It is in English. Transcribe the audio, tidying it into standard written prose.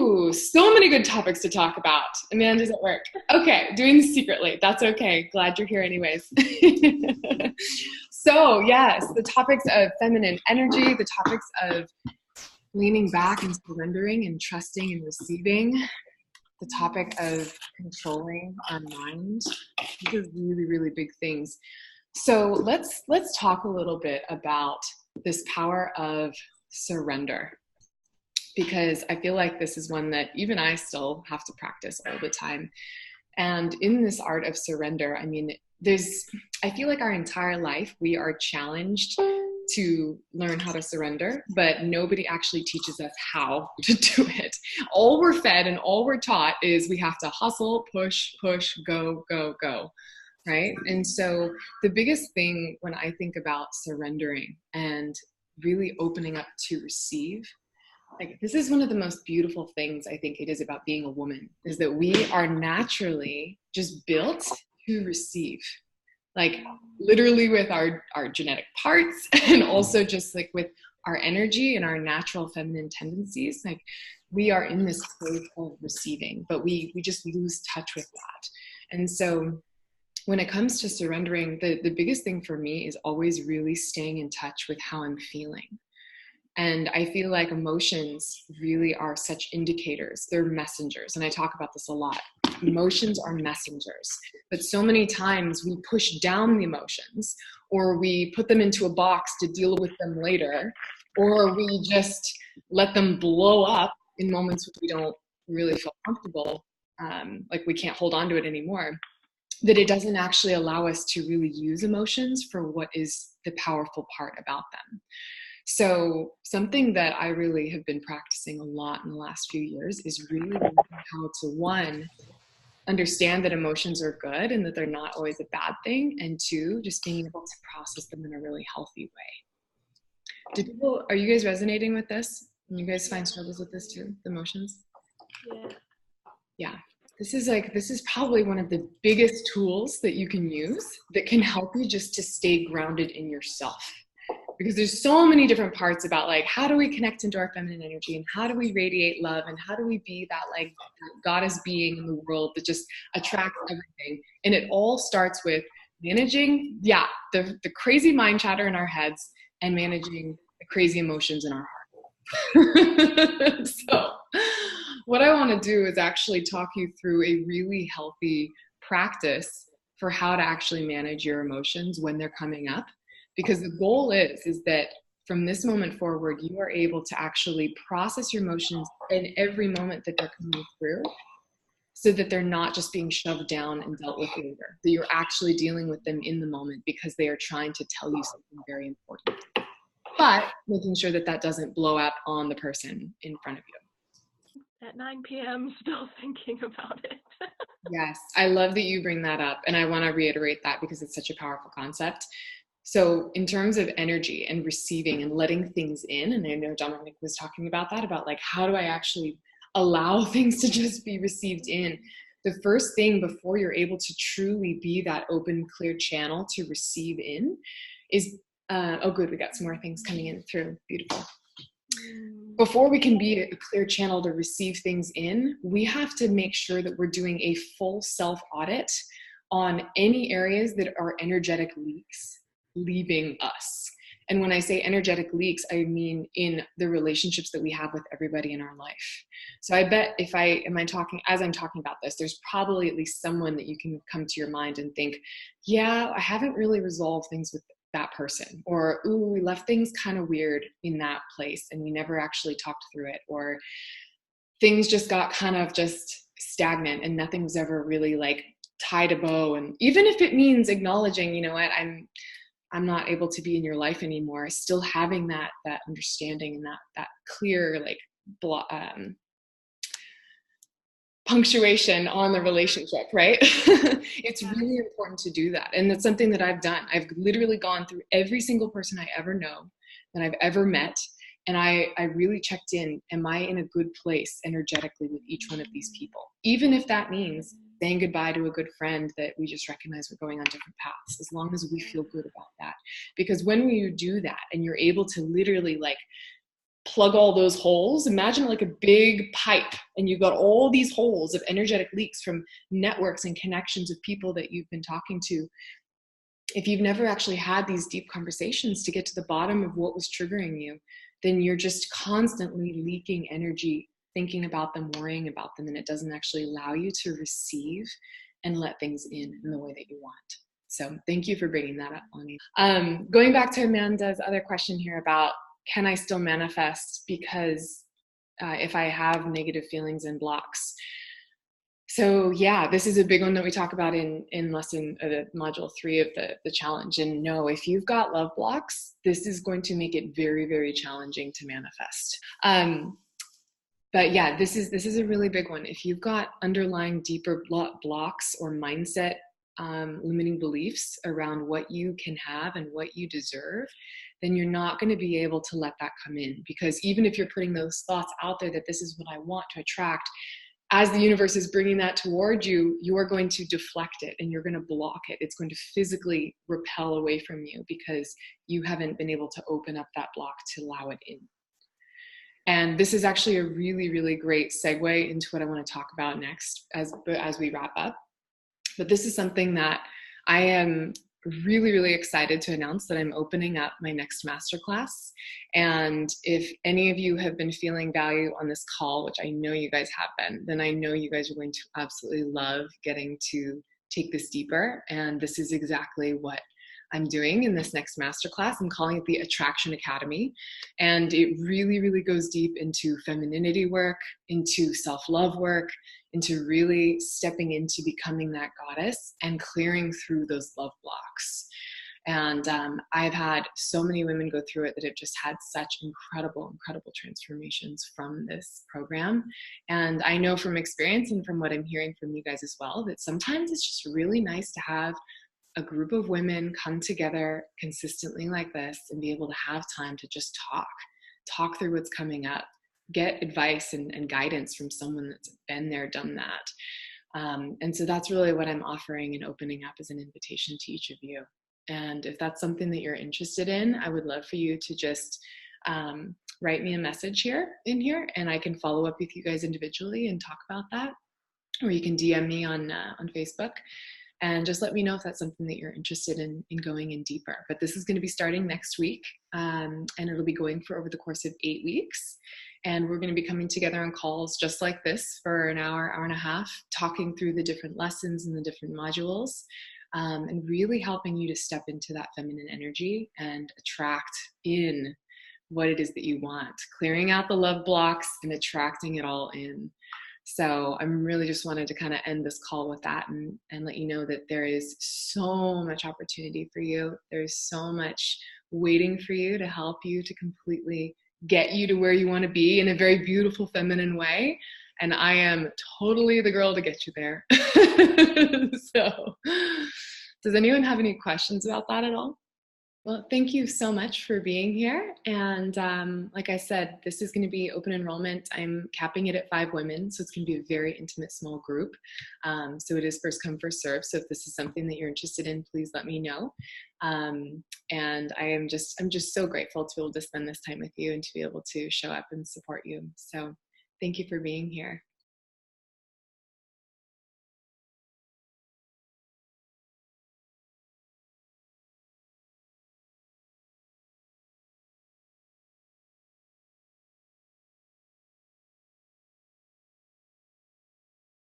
Ooh, so many good topics to talk about. Amanda's at work. Okay, doing this secretly. That's okay. Glad you're here anyways. So yes, the topics of feminine energy, the topics of leaning back and surrendering and trusting and receiving, the topic of controlling our mind. These are really, really big things. So let's talk a little bit about this power of surrender, because I feel like this is one that even I still have to practice all the time. And in this art of surrender, I mean, I feel like our entire life, we are challenged to learn how to surrender, but nobody actually teaches us how to do it. All we're fed and all we're taught is we have to hustle, push, go, go, go, right? And so the biggest thing when I think about surrendering and really opening up to receive, like, this is one of the most beautiful things I think it is about being a woman, is that we are naturally just built to receive, like literally with our genetic parts, and also just like with our energy and our natural feminine tendencies. Like, we are in this place of receiving, but we just lose touch with that. And so when it comes to surrendering, the biggest thing for me is always really staying in touch with how I'm feeling. And I feel like emotions really are such indicators. They're messengers. And I talk about this a lot. Emotions are messengers. But so many times we push down the emotions, or we put them into a box to deal with them later, or we just let them blow up in moments when we don't really feel comfortable, like we can't hold on to it anymore, that it doesn't actually allow us to really use emotions for what is the powerful part about them. So something that I really have been practicing a lot in the last few years is really learning how to, one, understand that emotions are good and that they're not always a bad thing, and two, just being able to process them in a really healthy way. Are you guys resonating with this? And you guys find struggles with this too, the emotions? Yeah. This is probably one of the biggest tools that you can use that can help you just to stay grounded in yourself. Because there's so many different parts about, like, how do we connect into our feminine energy, and how do we radiate love, and how do we be that, like, goddess being in the world that just attracts everything. And it all starts with managing, the crazy mind chatter in our heads, and managing the crazy emotions in our heart. So what I want to do is actually talk you through a really healthy practice for how to actually manage your emotions when they're coming up. Because the goal is that from this moment forward, you are able to actually process your emotions in every moment that they're coming through, so that they're not just being shoved down and dealt with later, that you're actually dealing with them in the moment because they are trying to tell you something very important. But making sure that that doesn't blow up on the person in front of you. At 9 p.m., still thinking about it. Yes, I love that you bring that up. And I want to reiterate that because it's such a powerful concept. So in terms of energy and receiving and letting things in, and I know Dominic was talking about that, about like, how do I actually allow things to just be received in? The first thing before you're able to truly be that open, clear channel to receive in is, oh good, we got some more things coming in through, beautiful. Before we can be a clear channel to receive things in, we have to make sure that we're doing a full self-audit on any areas that are energetic leaks leaving us. And when I say energetic leaks, I mean in the relationships that we have with everybody in our life. So I bet as I'm talking about this, there's probably at least someone that you can come to your mind and think, yeah, I haven't really resolved things with that person, or, ooh, we left things kind of weird in that place and we never actually talked through it, or things just got kind of just stagnant and nothing was ever really like tied a bow. And even if it means acknowledging, you know what, I'm not able to be in your life anymore, still having that understanding and that clear, like, punctuation on the relationship, right? It's really important to do that. And that's something that I've done. I've literally gone through every single person I ever know that I've ever met. And I really checked in, am I in a good place energetically with each one of these people? Even if that means saying goodbye to a good friend that we just recognize we're going on different paths, as long as we feel good about that. Because when you do that and you're able to literally like plug all those holes. Imagine it like a big pipe, and you've got all these holes of energetic leaks from networks and connections of people that you've been talking to. If you've never actually had these deep conversations to get to the bottom of what was triggering you, then you're just constantly leaking energy, thinking about them, worrying about them, and it doesn't actually allow you to receive and let things in the way that you want. So thank you for bringing that up, Lonnie. Going back to Amanda's other question here about, can I still manifest because if I have negative feelings and blocks? So yeah, this is a big one that we talk about in lesson module 3 of the challenge. And no, if you've got love blocks, this is going to make it very, very challenging to manifest. But yeah, this is a really big one. If you've got underlying deeper blocks or mindset limiting beliefs around what you can have and what you deserve, then you're not going to be able to let that come in. Because even if you're putting those thoughts out there that this is what I want to attract, as the universe is bringing that toward you, you are going to deflect it and you're going to block it. It's going to physically repel away from you because you haven't been able to open up that block to allow it in. And this is actually a really, really great segue into what I want to talk about next as we wrap up. But this is something that I am really, really excited to announce, that I'm opening up my next masterclass. And if any of you have been feeling value on this call, which I know you guys have been, then I know you guys are going to absolutely love getting to take this deeper. And this is exactly what I'm doing in this next masterclass. I'm calling it the Attraction Academy. And it really, really goes deep into femininity work, into self-love work, into really stepping into becoming that goddess and clearing through those love blocks. And I've had so many women go through it that have just had such incredible, incredible transformations from this program. And I know from experience and from what I'm hearing from you guys as well, that sometimes it's just really nice to have a group of women come together consistently like this and be able to have time to just talk through what's coming up, get advice and guidance from someone that's been there, done that. And so that's really what I'm offering and opening up as an invitation to each of you. And if that's something that you're interested in, I would love for you to just write me a message in here, and I can follow up with you guys individually and talk about that. Or you can DM me on Facebook. And just let me know if that's something that you're interested in going in deeper. But this is going to be starting next week, and it'll be going for over the course of 8 weeks. And we're going to be coming together on calls just like this for an hour, hour and a half, talking through the different lessons and the different modules, and really helping you to step into that feminine energy and attract in what it is that you want, clearing out the love blocks and attracting it all in. So I'm really just wanted to kind of end this call with that and let you know that there is so much opportunity for you. There's so much waiting for you to help you to completely get you to where you want to be in a very beautiful feminine way. And I am totally the girl to get you there. So does anyone have any questions about that at all? Well, thank you so much for being here. And like I said, this is going to be open enrollment. I'm capping it at 5 women, so it's going to be a very intimate small group. So it is first come, first serve. So if this is something that you're interested in, please let me know. And I'm just so grateful to be able to spend this time with you and to be able to show up and support you. So thank you for being here.